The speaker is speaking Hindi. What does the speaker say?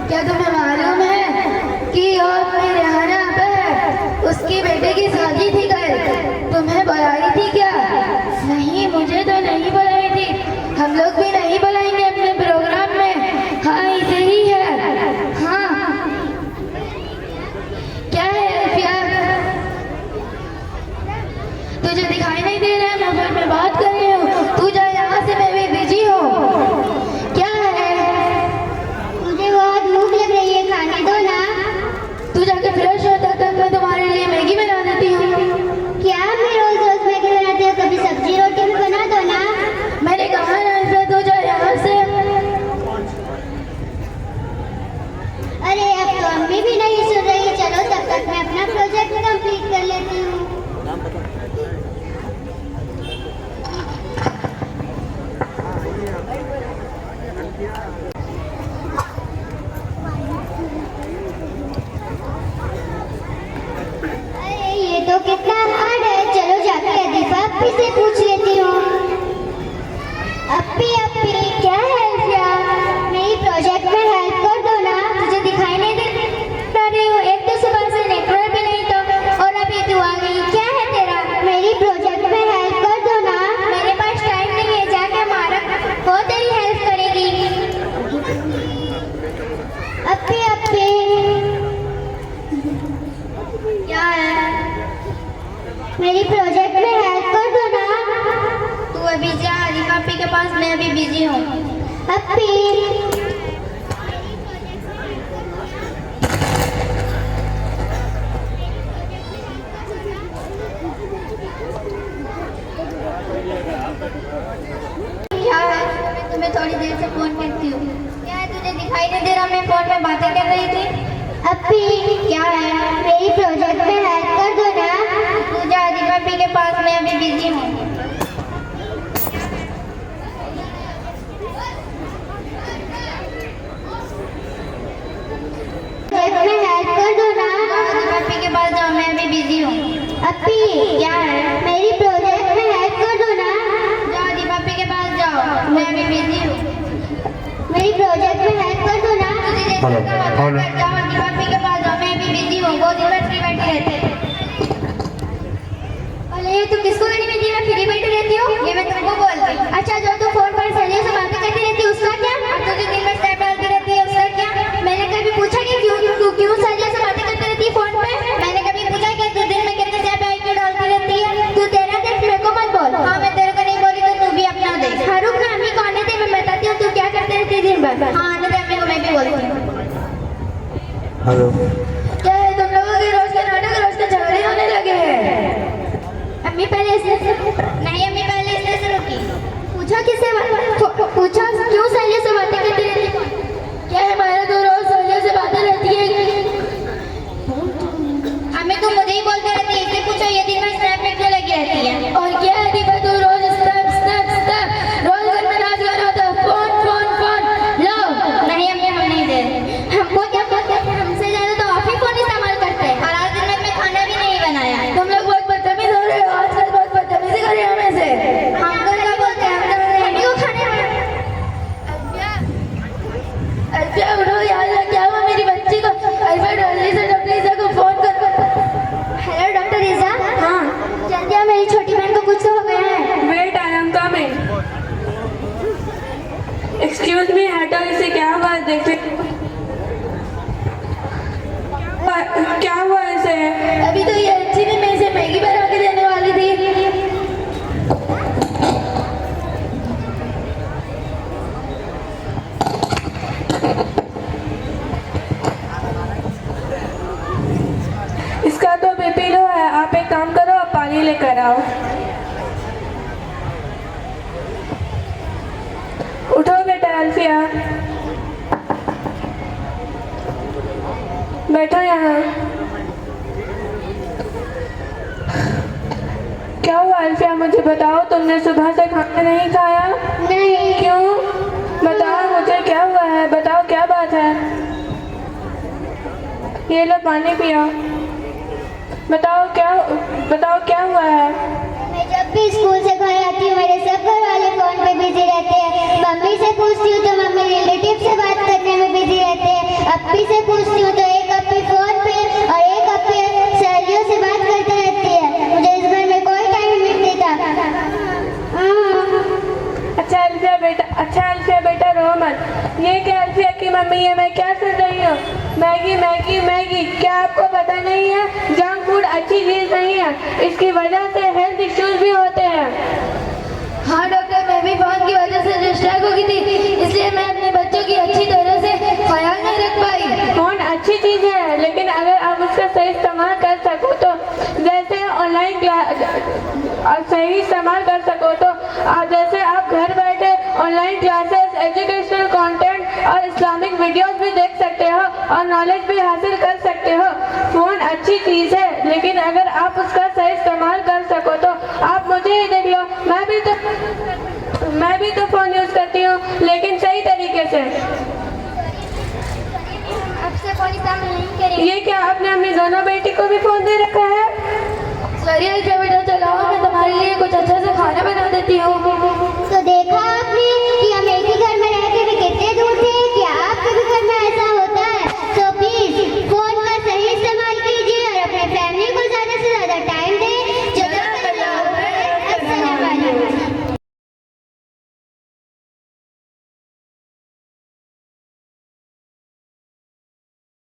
क्या तुम्हें मालूम है कि और मेरी रेहाना पर उसकी बेटे की शादी थी कल? तुम्हें बुलाई थी क्या? नहीं, मुझे तो नहीं बुलाई थी। हम लोग भी नहीं बुलाएंगे अपने प्रोग्राम में। हाँ, ऐसे ही है। हाँ, क्या है अल्फिया? तुझे दिखाई नहीं दे रहा है? मोबाइल में बात कर रही हूँ। तू जा यहाँ से, मैं भी बिजी हूँ। क्या है? मुझे बहुत भूख लग रही है, खाने दो ना। तू जाके फ्रेश होता तक मैं तुम्हारे लिए मैगी बना देती हूँ। क्या मैं रोज रोज मैगी बनाती हूँ? कभी सब्जी रोटी भी बना दो ना। मैंने कहा ना ऐसा, तू जा यहाँ से। अरे अब तो अम्मी भी नहीं सुन रही। चलो तब तक मैं अपना प्रोजेक्ट कंप्लीट कर लेती हूँ। अरे ये तो कितना हार्ड है। चलो जाके अदीफा अप्पी से पूछ लेती हूँ। अप्पी अप्पी, क्या है अल्फिया? मेरी प्रोजेक्ट में हेल्प कर दो ना। तुझे दिखाई नहीं दे रही हूँ? एक तो सुबह से नेटवर्क भी नहीं तो, और अभी तू आ गई। क्या है तेरा? मेरी प्रोजेक्ट में हेल्प कर दो ना। मेरे पास टाइम नहीं है, जाके मारा वो तेरी हेल्प करेगी। अप्पी अप्पी, क्या है? मेरी प्रोजेक्ट में हेल्प कर दो ना। तू अभी जा अलीफा अप्पी के पास, मैं अभी बिजी हूँ। अप्पी, क्या है? मैं तुम्हें थोड़ी देर से फोन करती हूँ। क्या है, तुझे दिखाई नहीं दे रहा? मैं फोन में बातें कर रही थी। अप्पी, क्या है? मेरी प्रोजेक्ट में हेल्प कर दो ना। तू जा अलीफा अप्पी के पास, मैं अभी बिजी हूँ। प्रोजेक्ट में हेल्प कर दो ना। अलीफा अप्पी के पास जाओ, मैं अभी बिजी हूँ। अप्पी, क्या है? मेरी प्रोजेक्ट में हेल्प कर दो ना। जाओ अलीफा अप्पी के पास जाओ, मैं अभी बिजी हूँ। मेरी प्रोजेक्ट में हेल्प कर दो ना। तुझे जैसे कहा था, जाओ अलीफा अप्पी के पास जाओ, मैं अभी बिजी हूँ। वो दिन भर फ्री बैठी रहते हैं। अरे तू किसको कहने में दी मैं फ्री बैठी रहती हूँ? ये मैं तुमको बोलती हूँ। अच्छा, जो तू फोन पर सहेलियों से बातें करती रहती है उसका क्या? और तुझे दिन भर स्नैप डालती रहती है, उसका क्या? मैंने कभी पूछा कि क्यों सहेलियों से बातें करती रहती है फोन पे? मैंने कभी पूछा कि तू दिन में कितने स्नैप आईक्यू डालती रहती है? तू तेरा देख, मेरे को मत बोल। हाँ, मैं तेरे को नहीं बोली तो तू भी अपना देख। हाँ रुक ना, अम्मी कौन है थे मैं बताती हूँ तू क्या करते रहती है दिन भर। हाँ, तो अम्मी को मैं भी बोलती हूँ। हेलो, क्या है तुम लोगों के रोज के नाटक, रोज के झगड़े होने लगे हैं? अम्मी पहले इसने नहीं अम्मी, पहले इसने शुरू की। पूछा किससे? पूछा क्यों सहेलियों से बातें करती रहती है? क्या है, हमारा तो रोज सहेलियों से बातें रहती है। अम्मी तुम मुझे ही बोलते रहती है, इससे पूछो ये दिन में स्नैप में क्यों लगी रहती है? और क्या है दीपा, तू रोज स्नैप स्नैप स्नैप, रोज घर में नाच गाना होता है, फोन फोन फोन लो। नहीं अम्मी, हम नहीं दे रहे। हमको क्या पता है? हमसे ज्यादा तो आप ही फोन इस्तेमाल करते हैं। और आज दिन में मैं खाना भी नहीं बनाया। तुम लोग बहुत बदतमीज हो रहे हो आजकल, बहुत बदतमीजी कर रहे हो हमें से। हमको क्या बोलते हैं? हम तो मम्मी को खाने में अल्फिया उठो यार, क्या हुआ मेरी बच्ची को? अल्फिया डॉक्टर ईसा को फोन कर। हेलो डॉक्टर ईसा। हाँ, जल्दी आओ, मेरी छोटी बहन को कुछ तो हो गया है। Wait, I am coming. Excuse me, हटो, इसे क्या हुआ? देखते क्या हुआ इसे? अभी तो ये अच्छी थी, मैं इसे मैगी बना के देने वाली थी। इसका तो बीपी लो है। आप एक काम करो, आप पानी लेकर आओ। उठो बेटा अल्फिया, बैठो यहाँ। क्या हुआ अल्फिया, मुझे बताओ। तुमने सुबह से खाना नहीं खाया? नहीं। क्यों? बताओ मुझे, क्या हुआ है? बताओ क्या बात है। ये लो पानी पियो। बताओ क्या हुआ है? मैं जब भी स्कूल से घर आती हूँ मेरे सब घर वाले फोन पे बिजी रहते हैं। मम्मी से पूछती हूँ तो मम्मी रिलेटिव से बात करने में बिजी रहते हैं। अप्पी से पूछती हूँ तो एक अप्पी फोन पे और एक अप्पी सहेलियों से बात करते रहती है। मुझे इस घर में कोई टाइम नहीं देता। अच्छा अल्फिया बेटा रो मत। ये क्या अल्फिया की मम्मी है, मैं क्या सुन रही हूँ? मैगी मैगी मैगी, क्या आपको पता नहीं है जंक फूड अच्छी चीज़ नहीं है, इसकी वजह से हेल्थ इश्यूज भी होते हैं। हाँ डॉक्टर, मैं भी फोन की वजह से डिस्ट्रैक्ट हो गई थी, इसलिए मैं अपने बच्चों की अच्छी तरह से ख्याल नहीं रख पाई। फोन अच्छी चीज़ है, लेकिन अगर आप उसका सही इस्तेमाल कर सको तो, जैसे ऑनलाइन सही इस्तेमाल कर सको तो जैसे आप घर बैठे ऑनलाइन क्लासेस, एजुकेशनल कंटेंट और इस्लामिक वीडियोस भी देख सकते हो और नॉलेज भी हासिल कर सकते हो। फ़ोन अच्छी चीज़ है, लेकिन अगर आप उसका सही इस्तेमाल कर सको तो आप मुझे ही देख लो, मैं भी तो फ़ोन यूज़ करती हूँ, लेकिन सही तरीके से। आपसे फोन इस्तेमाल नहीं करेंगे। ये क्या आपने अपनी दोनों बेटी को भी फ़ोन दे रखा है? सॉरी अल्फिया बेटा, चलाओ, मैं तुम्हारे लिए कुछ अच्छा से खाना बना देती हूँ।